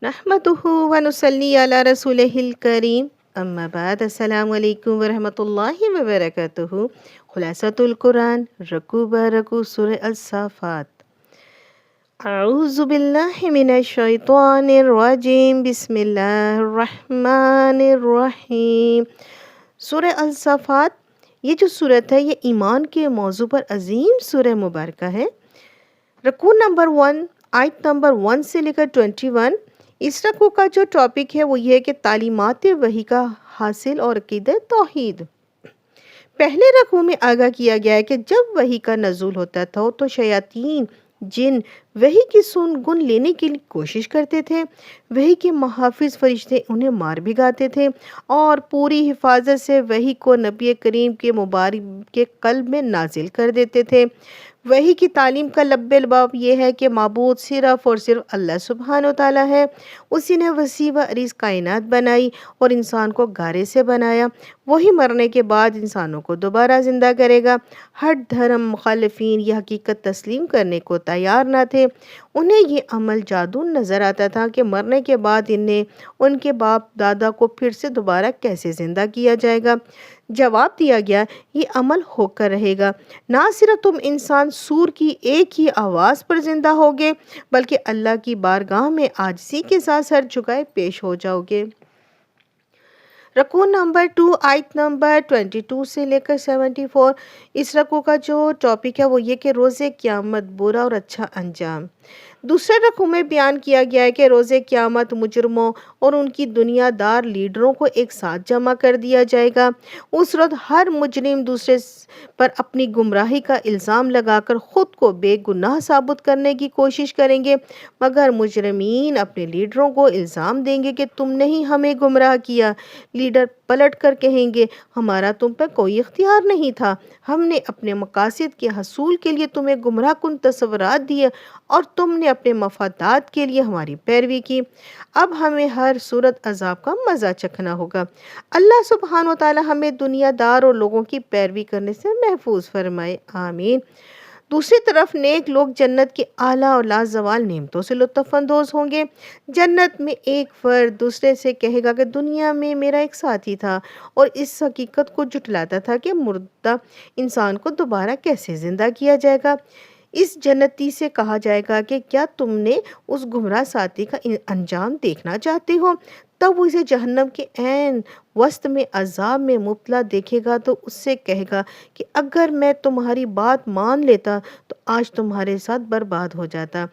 نحمده ونصلي على رسوله الكريم اما بعد السلام علیکم ورحمۃ اللہ وبرکاتہ۔ خلاصۃ القرآن رکوع برکوع سورہ الصافات۔ اعوذ باللہ من الشیطان الرجیم بسم اللہ الرحمن الرحیم۔ سورہ الصافات، یہ جو صورت ہے یہ ایمان کے موضوع پر عظیم سورہ مبارکہ ہے۔ رکوع نمبر 1 آیت نمبر 1 سے لے کر 21۔ اس رکوع کا جو ٹاپک ہے وہ یہ ہے کہ تعلیمات وحی کا حاصل اور عقیدہ توحید۔ پہلے رکوع میں آگاہ کیا گیا ہے کہ جب وحی کا نزول ہوتا تھا تو شیاطین جن وحی کی سن گن لینے کی کوشش کرتے تھے، وحی کے محافظ فرشتے انہیں مار بھگاتے تھے اور پوری حفاظت سے وحی کو نبی کریم کے مبارک کے قلب میں نازل کر دیتے تھے۔ وحی کی تعلیم کا لب لباب یہ ہے کہ معبود صرف اور صرف اللہ سبحانہ و تعالیٰ ہے۔ اسی نے وسیع و عریض کائنات بنائی اور انسان کو گارے سے بنایا۔ وہی مرنے کے بعد انسانوں کو دوبارہ زندہ کرے گا۔ ہٹ دھرم مخالفین یہ حقیقت تسلیم کرنے کو تیار نہ تھے۔ انہیں یہ عمل جادو نظر آتا تھا کہ مرنے کے بعد انہیں ان کے باپ دادا کو پھر سے دوبارہ کیسے زندہ کیا جائے گا۔ جواب دیا گیا، یہ عمل ہو کر رہے گا۔ نہ صرف تم انسان سور کی ایک ہی آواز پر زندہ ہوگے بلکہ اللہ کی بارگاہ میں عاجزی کے ساتھ سر جھکائے پیش ہو جاؤ گے۔ رکوع نمبر 2 آیت نمبر 22 سے لے کر 74۔ اس رکوع کا جو ٹاپک ہے وہ یہ کہ روز قیامت برا اور اچھا انجام۔ دوسرے رکوع میں بیان کیا گیا ہے کہ روز قیامت مجرموں اور ان کی دنیا دار لیڈروں کو ایک ساتھ جمع کر دیا جائے گا۔ اس روز ہر مجرم دوسرے پر اپنی گمراہی کا الزام لگا کر خود کو بے گناہ ثابت کرنے کی کوشش کریں گے، مگر مجرمین اپنے لیڈروں کو الزام دیں گے کہ تم نے ہی ہمیں گمراہ کیا۔ لیڈر پلٹ کر کہیں گے، ہمارا تم پر کوئی اختیار نہیں تھا، ہم نے اپنے مقاصد کے حصول کے لیے تمہیں گمراہ کن تصورات دیے اور تم نے اپنے مفادات کے لیے ہماری پیروی کی۔ اب ہمیں ہر صورت عذاب کا مزہ چکھنا ہوگا۔ اللہ سبحانہ و تعالی ہمیں دنیا دار اور لوگوں کی پیروی کرنے سے محفوظ فرمائے، آمین۔ دوسری طرف نیک لوگ جنت کی اعلیٰ اور لازوال نعمتوں سے لطف اندوز ہوں گے۔ جنت میں ایک فرد دوسرے سے کہے گا کہ دنیا میں میرا ایک ساتھی تھا اور اس حقیقت کو جھٹلاتا تھا کہ مردہ انسان کو دوبارہ کیسے زندہ کیا جائے گا۔ اس جنتی سے کہا جائے گا کہ کیا تم نے اس گمراہ ساتھی کا انجام دیکھنا چاہتے ہو؟ تب وہ اسے جہنم کے عین وسط میں عذاب میں مبتلا دیکھے گا تو اس سے کہے گا کہ اگر میں تمہاری بات مان لیتا تو آج تمہارے ساتھ برباد ہو جاتا۔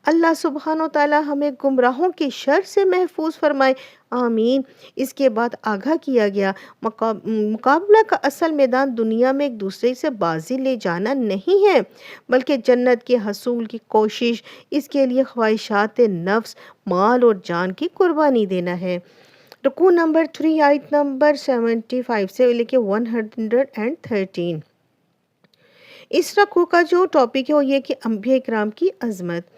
اللہ سبحانہ و تعالی ہمیں گمراہوں کی شر سے محفوظ فرمائے، آمین۔ اس کے بعد آگاہ کیا گیا، مقابلہ کا اصل میدان دنیا میں ایک دوسرے سے بازی لے جانا نہیں ہے بلکہ جنت کے حصول کی کوشش، اس کے لیے خواہشات نفس، مال اور جان کی قربانی دینا ہے۔ رکوع نمبر 3 آیت نمبر 75 سے لے کے 113۔ اس رکوع کا جو ٹاپک ہے وہ یہ کہ انبیاء کرام کی عظمت۔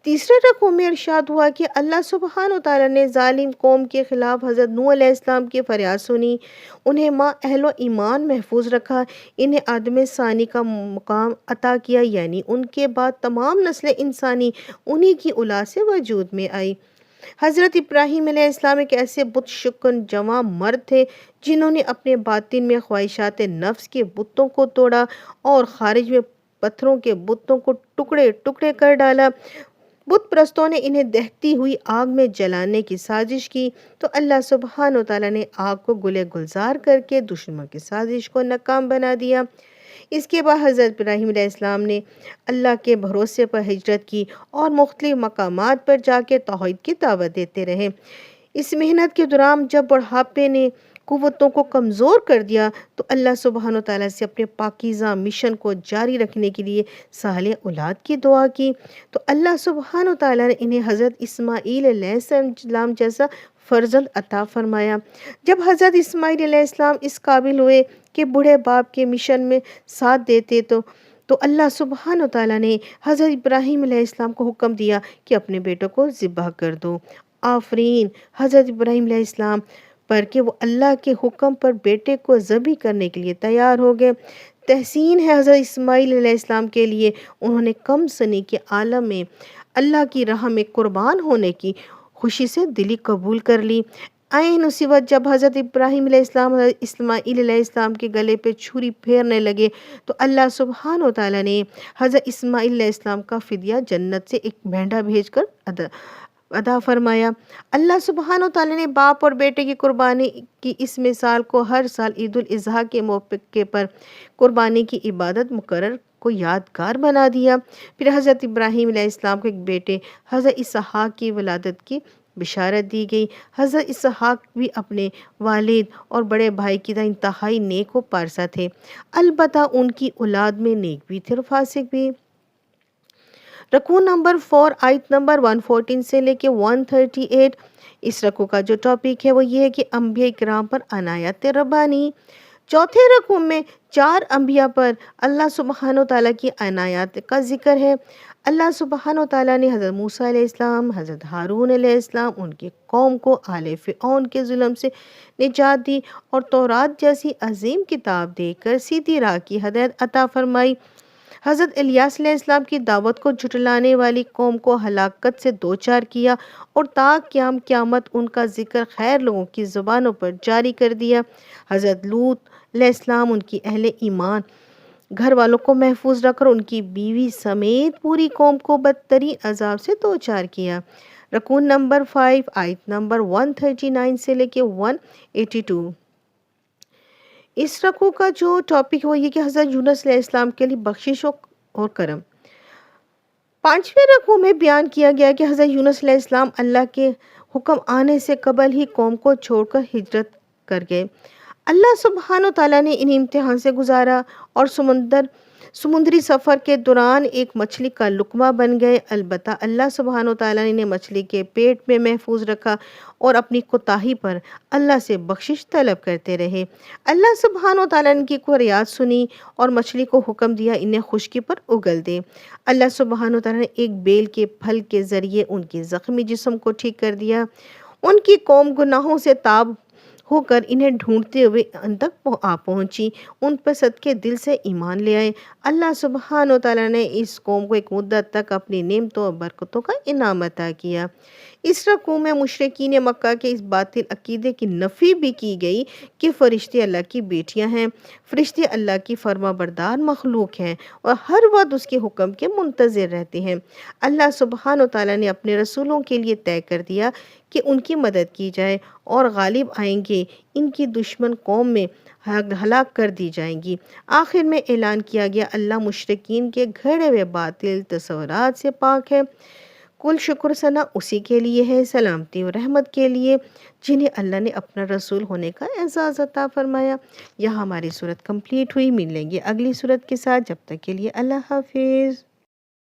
تیسرے رکوع میں ارشاد ہوا کہ اللہ سبحانہ و تعالیٰ نے ظالم قوم کے خلاف حضرت نوح علیہ السلام کی فریاد سنی، انہیں ماں اہل و ایمان محفوظ رکھا، انہیں آدم ثانی کا مقام عطا کیا، یعنی ان کے بعد تمام نسل انسانی انہی کی اولاد سے وجود میں آئی۔ حضرت ابراہیم علیہ السلام ایک ایسے بت شکن جواں مرد تھے جنہوں نے اپنے باطن میں خواہشات نفس کے بتوں کو توڑا اور خارج میں پتھروں کے بتوں کو ٹکڑے ٹکڑے کر ڈالا۔ بت پرستوں نے انہیں دہتی ہوئی آگ میں جلانے کی سازش کی تو اللہ سبحانہ و تعالیٰ نے آگ کو گلے گلزار کر کے دشمن کی سازش کو ناکام بنا دیا۔ اس کے بعد حضرت ابراہیم علیہ السلام نے اللہ کے بھروسے پر ہجرت کی اور مختلف مقامات پر جا کے توحید کی دعوت دیتے رہے۔ اس محنت کے دوران جب بڑھاپے نے قوتوں کو کمزور کر دیا تو اللہ سبحانہ و تعالیٰ سے اپنے پاکیزہ مشن کو جاری رکھنے کے لیے صالح اولاد کی دعا کی تو اللہ سبحانہ و تعالیٰ نے انہیں حضرت اسماعیل علیہ السلام جیسا فرزند عطا فرمایا۔ جب حضرت اسماعیل علیہ السلام اس قابل ہوئے کہ بوڑھے باپ کے مشن میں ساتھ دیتے تو اللہ سبحانہ و تعالیٰ نے حضرت ابراہیم علیہ السلام کو حکم دیا کہ اپنے بیٹوں کو ذبح کر دو۔ آفرین حضرت ابراہیم علیہ السلام پر کہ وہ اللہ کے حکم پر بیٹے کو ذبح کرنے کے لیے تیار ہو گئے۔ تحسین ہے حضرت اسماعیل علیہ السلام کے لیے، انہوں نے کم سنی کے عالم میں اللہ کی راہ میں قربان ہونے کی خوشی سے دلی قبول کر لی۔ عین اسی وقت جب حضرت ابراہیم علیہ السلام حضرت اسماعیل علیہ السلام کے گلے پہ چھری پھیرنے لگے تو اللہ سبحانہ و تعالیٰ نے حضرت اسماعیل علیہ السلام کا فدیہ جنت سے ایک مینڈھا بھیج کر ادا فرمایا۔ اللہ سبحانہ و تعالیٰ نے باپ اور بیٹے کی قربانی کی اس مثال کو ہر سال عید الاضحیٰ کے موقع پر قربانی کی عبادت مقرر کو یادگار بنا دیا۔ پھر حضرت ابراہیم علیہ السلام کے ایک بیٹے حضرت اسحاق کی ولادت کی بشارت دی گئی۔ حضرت اسحاق بھی اپنے والد اور بڑے بھائی کی طرح انتہائی نیک و پارسا تھے، البتہ ان کی اولاد میں نیک بھی تھے اور فاسق بھی۔ رکوع نمبر 4 آیت نمبر 114 سے لے کے 138، اس رکوع کا جو ٹاپک ہے وہ یہ ہے کہ انبیاء کرام پر عنایت ربانی۔ چوتھے رکوع میں 4 انبیاء پر اللہ سبحانہ و تعالیٰ کی عنایات کا ذکر ہے۔ اللہ سبحانہ و تعالیٰ نے حضرت موسیٰ علیہ السلام، حضرت ہارون علیہ السلام، ان کی قوم کو آل فرعون کے ظلم سے نجات دی اور تورات جیسی عظیم کتاب دے کر سیدھی راہ کی ہدایت عطا فرمائی۔ حضرت الیاس علیہ السلام کی دعوت کو جھٹلانے والی قوم کو ہلاکت سے دوچار کیا اور تا قیامت ان کا ذکر خیر لوگوں کی زبانوں پر جاری کر دیا۔ حضرت لوط علیہ السلام ان کی اہل ایمان گھر والوں کو محفوظ رکھ کر ان کی بیوی سمیت پوری قوم کو بدترین عذاب سے دوچار کیا۔ رکوع نمبر 5 آیت نمبر 139 سے لے کے 182، اس رکوع کا جو ٹاپک وہ یہ کہ حضرت یونس علیہ السلام کے لیے بخشش اور کرم۔ 5ویں رکوع میں بیان کیا گیا کہ حضرت یونس علیہ السلام اللہ کے حکم آنے سے قبل ہی قوم کو چھوڑ کر ہجرت کر گئے۔ اللہ سبحانہ و تعالیٰ نے انہیں امتحان سے گزارا اور سمندری سفر کے دوران ایک مچھلی کا لقمہ بن گئے، البتہ اللہ سبحانہ و تعالیٰ نے انہیں مچھلی کے پیٹ میں محفوظ رکھا اور اپنی کوتاہی پر اللہ سے بخشش طلب کرتے رہے۔ اللہ سبحانہ و تعالیٰ نے ان کی فریاد سنی اور مچھلی کو حکم دیا انہیں خشکی پر اگل دے۔ اللہ سبحانہ و تعالیٰ نے ایک بیل کے پھل کے ذریعے ان کے زخمی جسم کو ٹھیک کر دیا۔ ان کی قوم گناہوں سے تاب ہو کر انہیں ڈھونڈتے ہوئے ان تک پہنچی، ان پر صدقے دل سے ایمان لے آئے۔ اللہ سبحانہ و تعالیٰ نے اس قوم کو ایک مدت تک اپنی نعمتوں اور برکتوں کا انعام عطا کیا۔ اس رکوع میں مشرکین مکہ کے اس باطل عقیدے کی نفی بھی کی گئی کہ فرشتے اللہ کی بیٹیاں ہیں۔ فرشتے اللہ کی فرما بردار مخلوق ہیں اور ہر وقت اس کے حکم کے منتظر رہتے ہیں۔ اللہ سبحانہ و تعالیٰ نے اپنے رسولوں کے لیے طے کر دیا کہ ان کی مدد کی جائے اور غالب آئیں گے، ان کی دشمن قوم میں ہلاک کر دی جائیں گی۔ آخر میں اعلان کیا گیا اللہ مشرکین کے گھڑے ہوئے باطل تصورات سے پاک ہے۔ کل شکر ثنا اسی کے لیے ہے، سلامتی و رحمت کے لیے جنہیں اللہ نے اپنا رسول ہونے کا اعزاز عطا فرمایا۔ یہاں ہماری صورت کمپلیٹ ہوئی، ملیں گے اگلی صورت کے ساتھ، جب تک کے لیے اللہ حافظ۔